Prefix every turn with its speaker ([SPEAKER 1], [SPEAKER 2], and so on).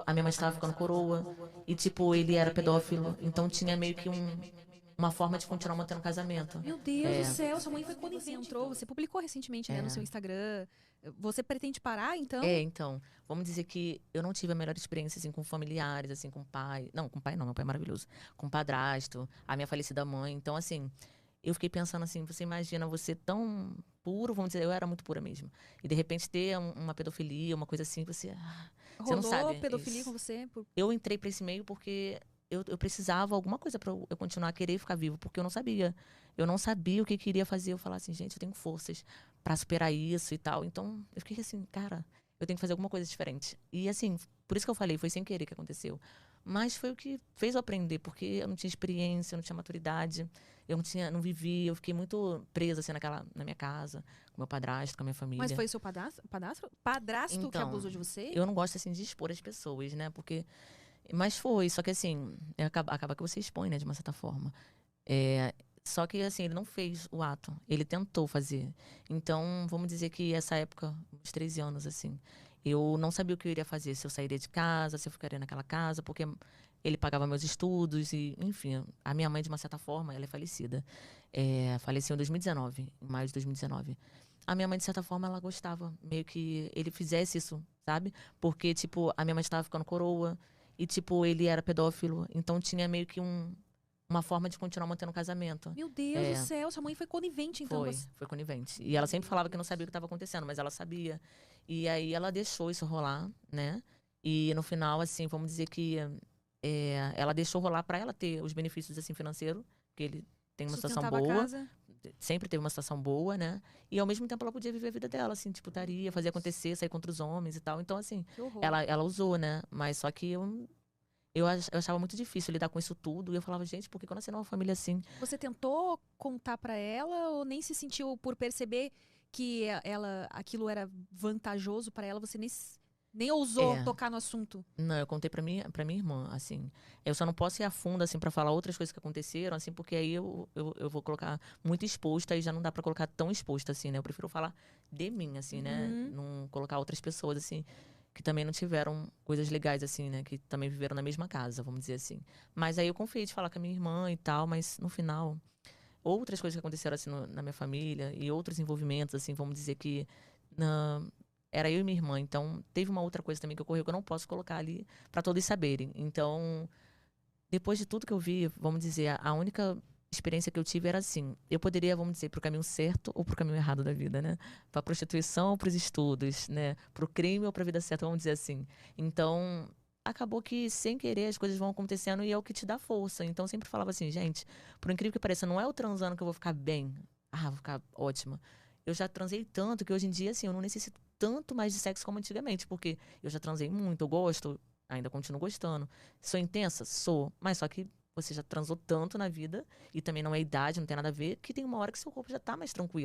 [SPEAKER 1] A minha mãe estava ficando coroa e, tipo, ele era pedófilo, então tinha meio que uma forma de continuar mantendo o casamento.
[SPEAKER 2] Meu Deus do
[SPEAKER 1] É,
[SPEAKER 2] céu, sua mãe foi conivente. Você entrou, você publicou recentemente, né, no seu
[SPEAKER 1] é.
[SPEAKER 2] Instagram. Você pretende parar,
[SPEAKER 1] É,
[SPEAKER 2] então?
[SPEAKER 1] então, vamos dizer que eu não tive a melhor experiência, assim, com familiares, assim, com pai. Não, com pai não, meu pai é maravilhoso. Com padrasto, a minha falecida mãe. Então, assim, eu fiquei pensando assim, você imagina você tão puro, vamos dizer, eu era muito pura mesmo. E de repente ter uma pedofilia, uma coisa assim, você não
[SPEAKER 2] Rolou
[SPEAKER 1] sabe.
[SPEAKER 2] pedofilia com você?
[SPEAKER 1] Eu entrei pra esse meio porque eu precisava alguma coisa pra eu continuar a querer ficar vivo, porque eu não sabia. Eu não sabia o que queria fazer. Eu falava assim, gente, eu tenho forças pra superar isso e tal. Então, eu fiquei assim, cara, eu tenho que fazer alguma coisa diferente. E assim, por isso que eu falei, foi sem querer que aconteceu. Mas foi o que fez eu aprender, porque eu não tinha experiência, eu não tinha maturidade, eu não tinha, não vivi, eu fiquei muito presa assim na minha casa, com meu padrasto, com a minha
[SPEAKER 2] Mas
[SPEAKER 1] família.
[SPEAKER 2] foi o seu padrasto, padrasto que
[SPEAKER 1] Então,
[SPEAKER 2] abusou de você?
[SPEAKER 1] eu não gosto assim de expor as pessoas, né? Porque mas foi, só que assim, acaba que você expõe, né, de uma certa forma. É, só que assim, ele não fez o ato, ele tentou fazer. Então, vamos dizer que essa época, uns 13 anos, assim, eu não sabia o que eu iria fazer, se eu sairia de casa, se eu ficaria naquela casa, porque ele pagava meus estudos e, enfim, a minha mãe, de uma certa forma, ela é falecida. É, faleceu em 2019, em maio de 2019. A minha mãe, de certa forma, ela gostava meio que ele fizesse isso, sabe? Porque, tipo, a minha mãe estava ficando coroa e, tipo, ele era pedófilo. Então tinha meio que uma forma de continuar mantendo o casamento.
[SPEAKER 2] Meu Deus do
[SPEAKER 1] É,
[SPEAKER 2] céu, sua mãe foi conivente, então, com
[SPEAKER 1] foi,
[SPEAKER 2] você.
[SPEAKER 1] foi conivente. E ela sempre falava que não sabia o que estava acontecendo, mas ela sabia. E aí ela deixou isso rolar, né? E no final, assim, vamos dizer que ela deixou rolar para ela ter os benefícios, assim, financeiros, que ele tem uma situação
[SPEAKER 2] Sustentava a
[SPEAKER 1] boa,
[SPEAKER 2] casa.
[SPEAKER 1] sempre teve uma situação boa, né? E ao mesmo tempo ela podia viver a vida dela, assim, tipo, putaria, fazer acontecer, sair contra os homens e tal. Então, assim,
[SPEAKER 2] Que horror.
[SPEAKER 1] ela usou, né? Mas só que eu achava muito difícil lidar com isso tudo. E eu falava, gente, por que que eu nasci numa família assim?
[SPEAKER 2] Você tentou contar pra ela ou nem se sentiu por perceber que ela aquilo era vantajoso pra ela, você nem ousou
[SPEAKER 1] É,
[SPEAKER 2] tocar no assunto?
[SPEAKER 1] não, eu contei pra minha irmã, assim. Eu só não posso ir a fundo, assim, pra falar outras coisas que aconteceram, assim, porque aí eu vou colocar muito exposta e já não dá pra colocar tão exposta, assim, né? Eu prefiro falar de mim, assim, né?
[SPEAKER 2] Uhum.
[SPEAKER 1] Não colocar outras pessoas, assim, que também não tiveram coisas legais, assim, né? Que também viveram na mesma casa, vamos dizer assim. Mas aí eu confiei de falar com a minha irmã e tal, mas no final, outras coisas que aconteceram, assim, na minha família e outros envolvimentos, assim, vamos dizer que. Na, era eu e minha irmã, então teve uma outra coisa também que ocorreu que eu não posso colocar ali para todos saberem. Então, depois de tudo que eu vi, vamos dizer, a única experiência que eu tive era assim: eu poderia, vamos dizer, pro caminho certo ou pro caminho errado da vida, né? Pra prostituição ou pros estudos, né? Pro crime ou pra vida certa, vamos dizer assim. Então, acabou que sem querer as coisas vão acontecendo e é o que te dá força. Então, eu sempre falava assim, gente, por incrível que pareça, não é o transando que eu vou ficar bem. Ah, vou ficar ótima. Eu já transei tanto que hoje em dia, assim, eu não necessito tanto mais de sexo como antigamente, porque eu já transei muito, eu gosto, ainda continuo gostando. Sou intensa? Sou. Mas só que você já transou tanto na vida, e também não é idade, não tem nada a ver, que tem uma hora que seu corpo já tá mais tranquilo.